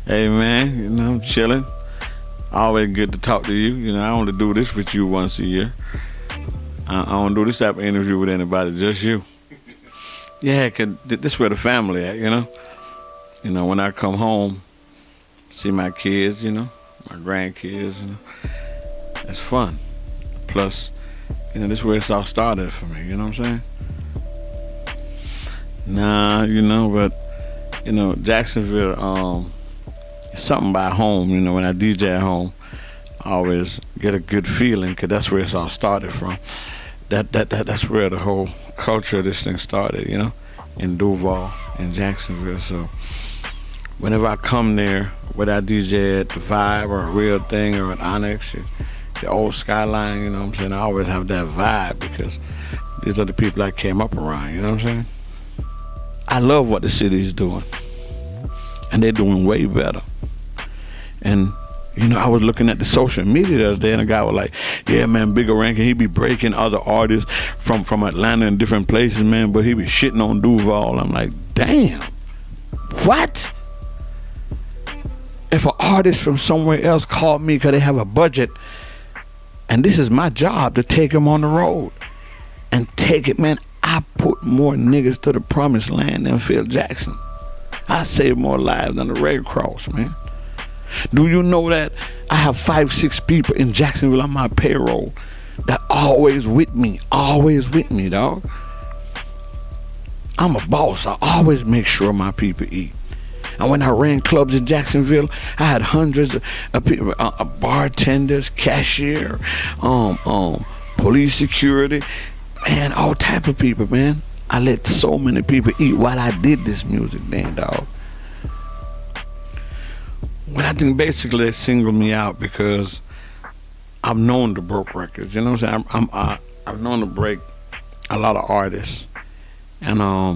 Hey man, I'm chilling. Always good to talk to you. I only do this with you once a year. I don't do this type of interview with anybody, just you. Yeah, 'cause this where the family at. When I come home, see my kids, my grandkids, it's fun. Plus, this where it's all started for me, you know what I'm saying? Nah, but, Jacksonville, it's something about home, when I DJ at home, I always get a good feeling, 'cause that's where it's all started from. That's where the whole culture of this thing started, in Duval, in Jacksonville. So whenever I come there, whether I DJ at the Vibe or a Real Thing or at Onyx, the old Skyline, you know what I'm saying? I always have that vibe because these are the people I came up around, you know what I'm saying? I love what the city's doing, and they're doing way better. And I was looking at the social media the other day, and a guy was like, yeah, man, Bigga Rankin, he be breaking other artists from Atlanta and different places, man, but he be shitting on Duval. I'm like, damn, what? If an artist from somewhere else called me because they have a budget, and this is my job to take him on the road and take it, man, I put more niggas to the promised land than Phil Jackson. I save more lives than the Red Cross, man. Do you know that I have 5-6 people in Jacksonville on my payroll that always with me, dog? I'm a boss. I always make sure my people eat. And when I ran clubs in Jacksonville, I had hundreds of people, bartenders, cashier, police security, man, all type of people, man. I let so many people eat while I did this music then, dog. Well, I think basically they singled me out because I've known to broke records. You know what I'm saying? I've known to break a lot of artists, and I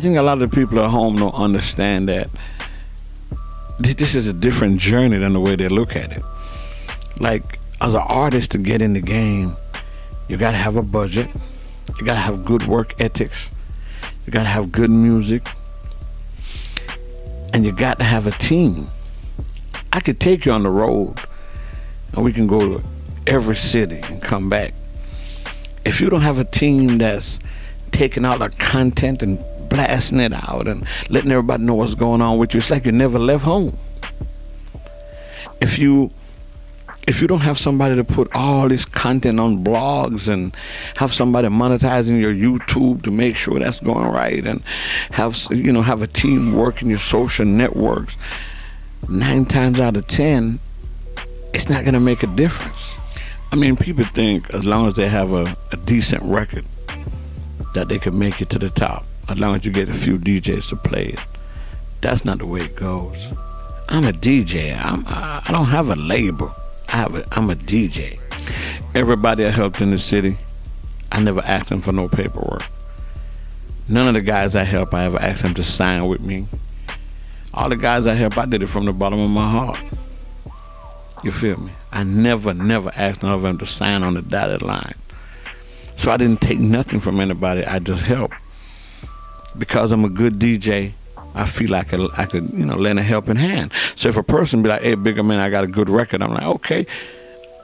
think a lot of the people at home don't understand that this is a different journey than the way they look at it. Like, as an artist, to get in the game, you gotta have a budget, you gotta have good work ethics, you gotta have good music, and you got to have a team. I could take you on the road and we can go to every city and come back. If you don't have a team that's taking out our content and blasting it out and letting everybody know what's going on with you, it's like you never left home. If you don't have somebody to put all this content on blogs and have somebody monetizing your YouTube to make sure that's going right, and have a team working your social networks, 9 times out of 10, it's not gonna make a difference. I mean, people think as long as they have a decent record that they can make it to the top, as long as you get a few DJs to play it. That's not the way it goes. I'm a DJ. I don't have a label. I'm a DJ. Everybody I helped in the city, I never asked them for no paperwork. None of the guys I help, I ever asked them to sign with me. All the guys I help, I did it from the bottom of my heart. You feel me? I never asked none of them to sign on the dotted line. So I didn't take nothing from anybody. I just helped. Because I'm a good DJ, I feel like I could lend a helping hand. So if a person be like, hey, Bigga man, I got a good record, I'm like, okay,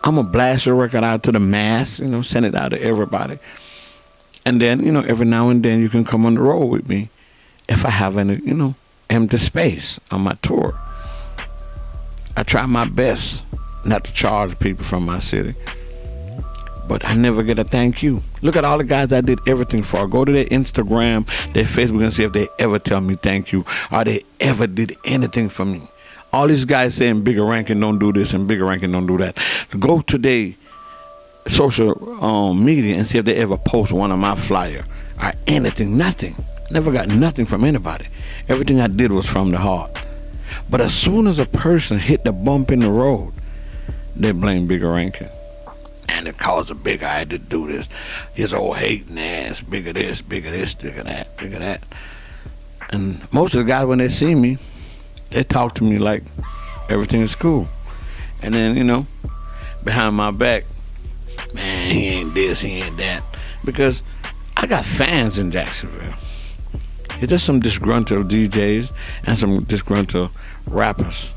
I'm going to blast your record out to the mass, send it out to everybody. And then, every now and then you can come on the road with me if I have any, empty space on my tour. I try my best not to charge people from my city, but I never get a thank you. Look at all the guys I did everything for. Go to their Instagram, their Facebook, and see if they ever tell me thank you or they ever did anything for me. All these guys saying Bigga Rankin don't do this and Bigga Rankin don't do that. Go to their social media and see if they ever post one of my flyer or anything. Nothing. Never got nothing from anybody. Everything I did was from the heart. But as soon as a person hit the bump in the road, they blame Bigga Rankin. And it caused a Bigga I had to do this. His old hating ass, Bigga this, Bigga that, Bigga that. And most of the guys, when they see me, they talk to me like everything is cool. And then, behind my back, man, he ain't this, he ain't that. Because I got fans in Jacksonville. It's just some disgruntled DJs and some disgruntled rappers.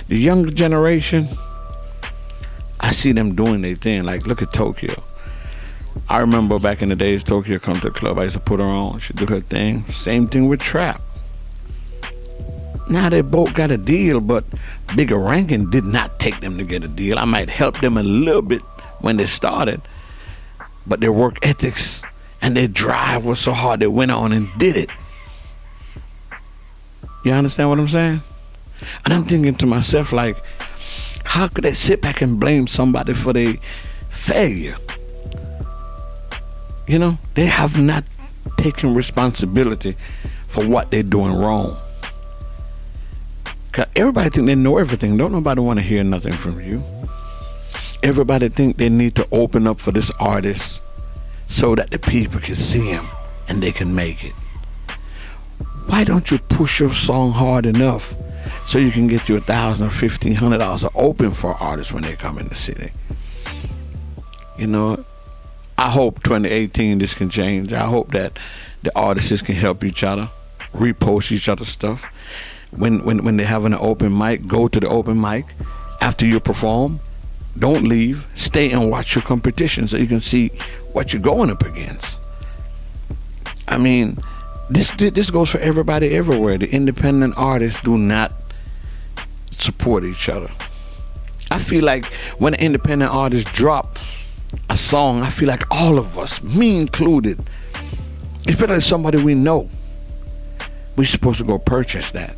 The younger generation, I see them doing their thing. Like, look at Tokyo. I remember back in the days, Tokyo come to the club. I used to put her on. She'd do her thing. Same thing with Trap. Now they both got a deal, but Bigga Rankin did not take them to get a deal. I might help them a little bit when they started, but their work ethics and their drive was so hard they went on and did it. You understand what I'm saying? And I'm thinking to myself, like, how could they sit back and blame somebody for their failure? You know, they have not taken responsibility for what they're doing wrong. Cause everybody think they know everything. Don't nobody want to hear nothing from you. Everybody think they need to open up for this artist so that the people can see him and they can make it. Why don't you push your song hard enough so you can get you $1,000 or $1,500 to open for artists when they come in the city? You know, I hope 2018 this can change. I hope that the artists can help each other, repost each other's stuff. When they're having an open mic, go to the open mic. After you perform, don't leave. Stay and watch your competition so you can see what you're going up against. I mean, this goes for everybody everywhere. The independent artists do not support each other. I feel like when an independent artist drop a song, I feel like all of us, me included, especially somebody we know, we're supposed to go purchase that.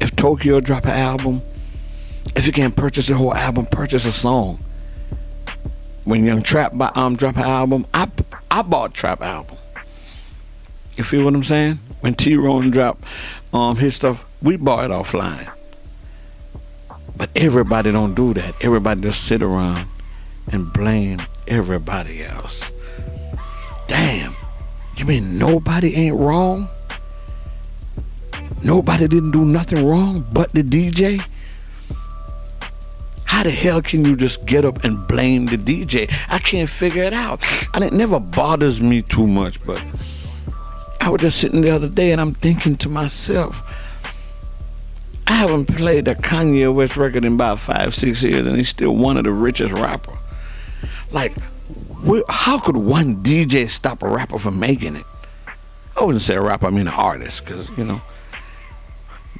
If Tokyo drop an album, if you can't purchase the whole album, purchase a song. When Young Trap drop an album, I bought Trap album. You feel what I'm saying? When T-Ron dropped his stuff, we bought it offline. But everybody don't do that. Everybody just sit around and blame everybody else. Damn, you mean nobody ain't wrong? Nobody didn't do nothing wrong but the DJ? How the hell can you just get up and blame the DJ? I can't figure it out. And it never bothers me too much, but I was just sitting the other day and I'm thinking to myself, I haven't played a Kanye West record in about 5-6 years and he's still one of the richest rappers. Like, how could one DJ stop a rapper from making it? I wouldn't say a rapper, I mean an artist, because, you know,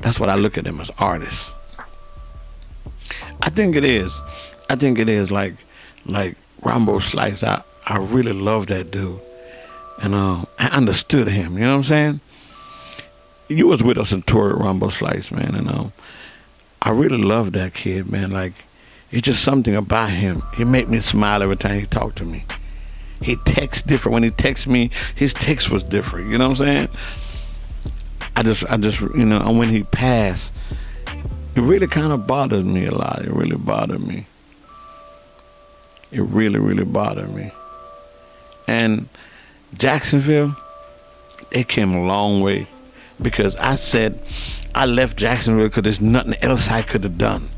that's what I look at them as, artists. I think it is. I think it is like Rambo Slice. I really love that dude. And I understood him, you know what I'm saying? You was with us in tour at Rambo Slice, man, and I really love that kid, man. Like, it's just something about him. He make me smile every time he talked to me. He texts different. When he texts me, his text was different, you know what I'm saying? I just, you know, and when he passed, it really kind of bothered me a lot. It really bothered me. It really, really bothered me. And Jacksonville, they came a long way, because I said I left Jacksonville because there's nothing else I could have done.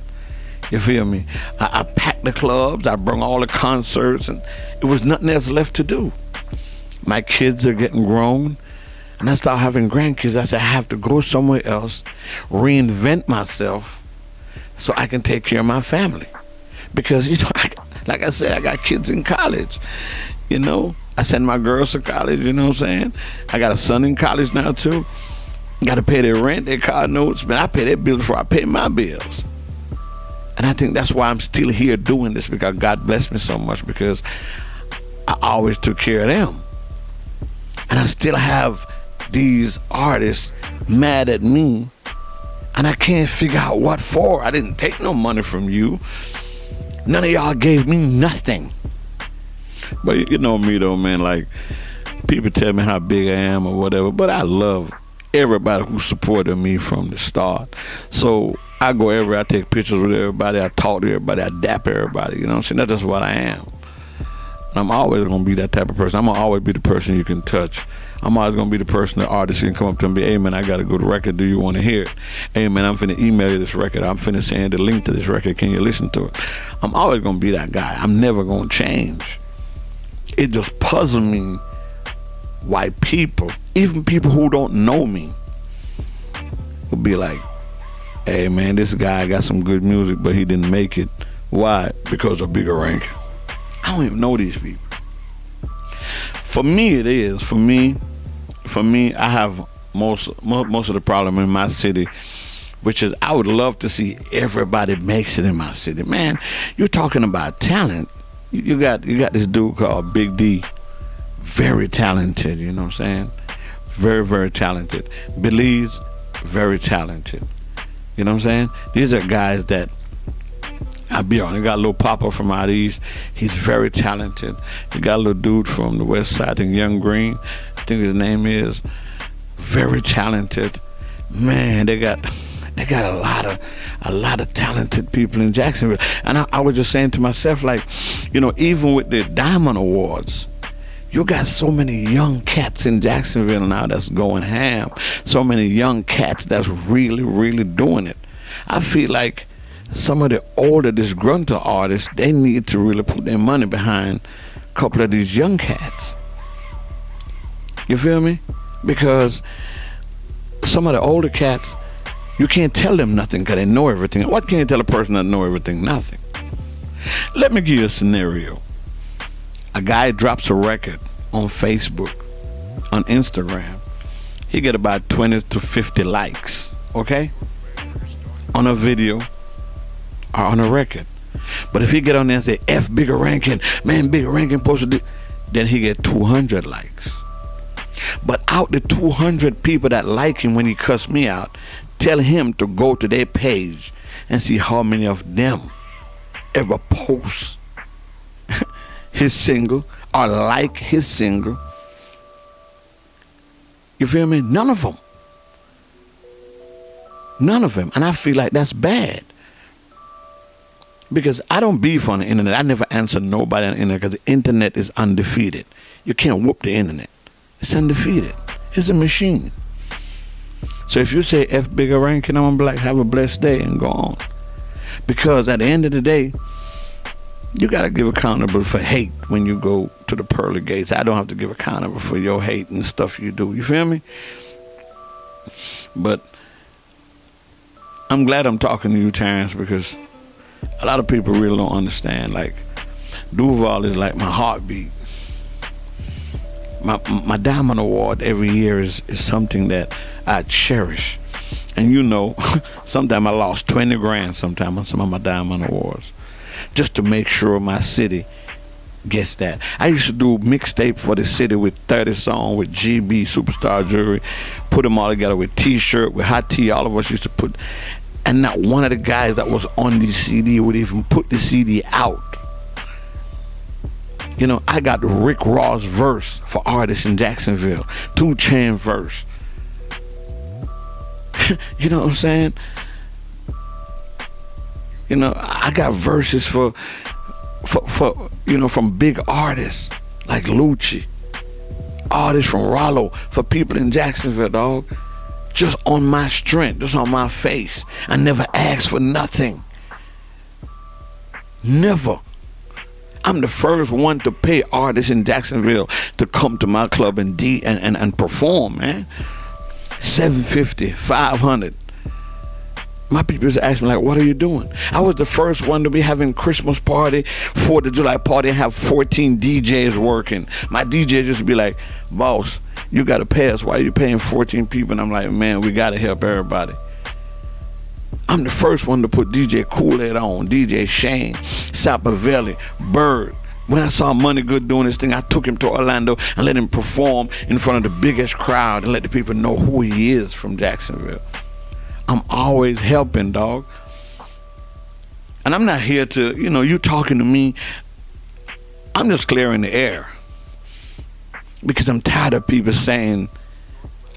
You feel me? I packed the clubs, I brought all the concerts, and it was nothing else left to do. My kids are getting grown, and I started having grandkids. I said, I have to go somewhere else, reinvent myself, so I can take care of my family. Because, you know, like I said, I got kids in college. You know, I send my girls to college, you know what I'm saying? I got a son in college now, too. Got to pay their rent, their car notes. Man, I pay their bills before I pay my bills. And I think that's why I'm still here doing this, because God blessed me so much, because I always took care of them. And I still have these artists mad at me, and I can't figure out what for. I didn't take no money from you. None of y'all gave me nothing. But you know me though, man, like, people tell me how big I am or whatever, but I love everybody who supported me from the start. So I go everywhere, I take pictures with everybody, I talk to everybody, I dap everybody, you know what I'm saying? That's just what I am. And I'm always gonna be that type of person. I'm gonna always be the person you can touch. I'm always gonna be the person, the artist, can come up to me and be, hey man, I got a good record, do you wanna hear it? Hey man, I'm finna email you this record, I'm finna send the link to this record, can you listen to it? I'm always gonna be that guy. I'm never gonna change. It just puzzles me why people, even people who don't know me, will be like, hey man, this guy got some good music, but he didn't make it. Why? Because of Bigga Rankin. I don't even know these people. For me, it is. For me, I have most of the problem in my city, which is I would love to see everybody makes it in my city. Man, you're talking about talent. You got this dude called Big D, very talented. You know what I'm saying? Very, very talented. Belize, very talented. You know what I'm saying? These are guys that I be on. You got a little Papa from out east. He's very talented. You got a little dude from the west side, I think Young Green. I think his name is. Very talented. Man, they got a lot of talented people in Jacksonville. And I was just saying to myself, like, you know, even with the Diamond Awards, you got so many young cats in Jacksonville now that's going ham. So many young cats that's really, really doing it. I feel like some of the older disgruntled artists, they need to really put their money behind a couple of these young cats. You feel me? Because some of the older cats, you can't tell them nothing because they know everything. What can you tell a person that know everything? Nothing. Let me give you a scenario. A guy drops a record on Facebook, on Instagram. He get about 20 to 50 likes, okay? On a video or on a record. But if he get on there and say, F Bigga Rankin, man, Bigga Rankin posted it, then he get 200 likes. But out the 200 people that like him when he cuss me out, tell him to go to their page and see how many of them ever post his single or like his single. You feel me? None of them. None of them. And I feel like that's bad. Because I don't beef on the internet. I never answer nobody on the internet because the internet is undefeated. You can't whoop the internet. It's undefeated. It's a machine. So if you say F Bigga Rankin, I'm going to be like, have a blessed day and go on. Because at the end of the day, you got to give accountable for hate when you go to the pearly gates. I don't have to give accountable for your hate and stuff you do. You feel me? But I'm glad I'm talking to you, Terrence, because a lot of people really don't understand. Like, Duval is like my heartbeat. My Diamond Award every year is something that I cherish. And you know, sometimes I lost 20 grand sometimes on some of my Diamond Awards just to make sure my city gets that. I used to do mixtape for the city with 30 songs with GB, Superstar Jury, put them all together with T-shirt, with Hot Tea. All of us used to put, and not one of the guys that was on the CD would even put the CD out. You know, I got Rick Ross verse for artists in Jacksonville, 2 Chainz verse. You know what I'm saying? You know, I got verses for you know, from big artists like Lucci, artists from Rollo, for people in Jacksonville, dog. Just on my strength, just on my face. I never asked for nothing. Never. I'm the first one to pay artists in Jacksonville to come to my club and perform, man. $750, $500. My people used to ask me, like, what are you doing? I was the first one to be having Christmas party, 4th of July party, and have 14 DJs working. My DJs used to be like, boss, you got to pay us. Why are you paying 14 people? And I'm like, man, we got to help everybody. I'm the first one to put DJ Kool-Aid on, DJ Shane, Sapavelli, Bird. When I saw Money Good doing this thing, I took him to Orlando and let him perform in front of the biggest crowd and let the people know who he is from Jacksonville. I'm always helping, dog. And I'm not here to, you know, you talking to me, I'm just clearing the air. Because I'm tired of people saying,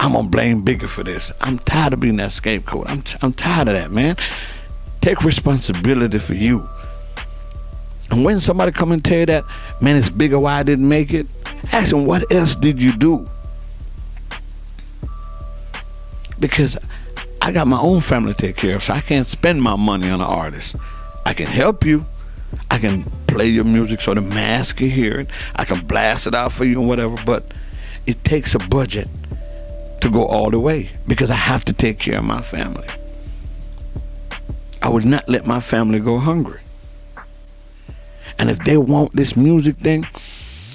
I'm going to blame Bigga for this. I'm tired of being that scapegoat. I'm tired of that, man. Take responsibility for you. And when somebody come and tell you that, man, it's Bigga why I didn't make it, ask them, what else did you do? Because I got my own family to take care of, so I can't spend my money on an artist. I can help you. I can play your music so the mass can hear it. I can blast it out for you and whatever, but it takes a budget to go all the way because I have to take care of my family. I would not let my family go hungry. And if they want this music thing,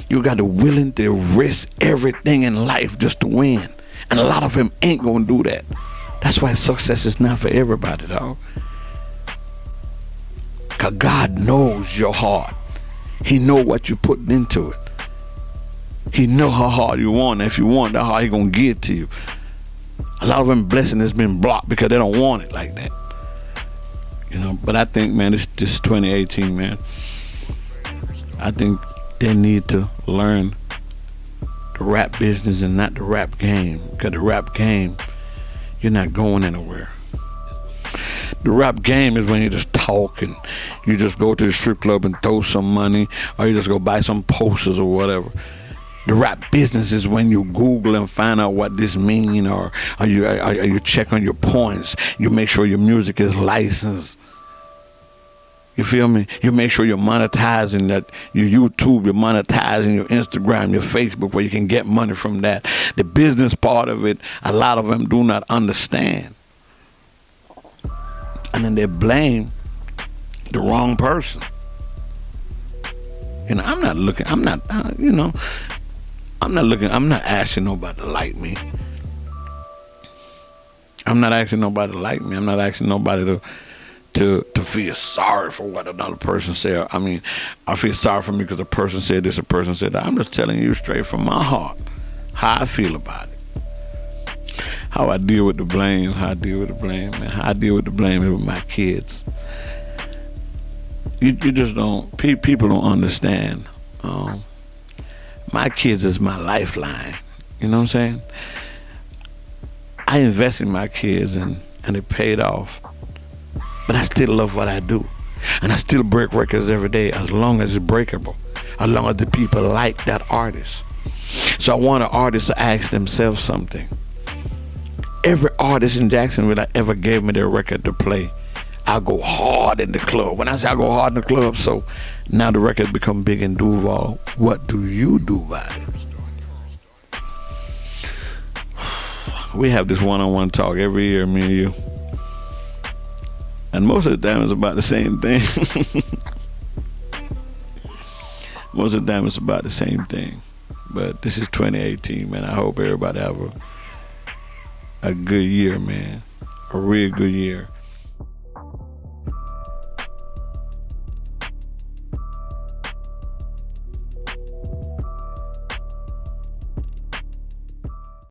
you got to willing to risk everything in life just to win. And a lot of them ain't gonna do that. That's why success is not for everybody, dog. Cause God knows your heart. He know what you're putting into it. He know how hard you want it. If you want it, how He gonna give it to you. A lot of them blessing has been blocked because they don't want it like that. You know, but I think, man, this 2018, man, I think they need to learn the rap business and not the rap game. Because the rap game, you're not going anywhere. The rap game is when you just talk and you just go to the strip club and throw some money, or you just go buy some posters or whatever. The rap business is when you Google and find out what this mean, or you check on your points. You make sure your music is licensed. You feel me? You make sure you're monetizing that, your YouTube, you're monetizing your Instagram, your Facebook, where you can get money from that. The business part of it, a lot of them do not understand. And then they blame the wrong person. You know, I'm not asking nobody to like me. I'm not asking nobody to like me. I'm not asking nobody to feel sorry for what another person said. I mean, I feel sorry for me because a person said this, a person said that. I'm just telling you straight from my heart how I feel about it. How I deal with the blame, man. How I deal with the blame is with my kids. You just don't, people don't understand. My kids is my lifeline. You know what I'm saying? I invest in my kids and it paid off. But I still love what I do. And I still break records every day as long as it's breakable. As long as the people like that artist. So I want an artist to ask themselves something. Every artist in Jacksonville that ever gave me their record to play, I go hard in the club. When I say I go hard in the club, so now the record become big in Duval. What do you do about it? We have this one-on-one talk every year, me and you. And most of the time it's about the same thing. Most of the time it's about the same thing. But this is 2018, man. I hope everybody have a good year, man. A real good year.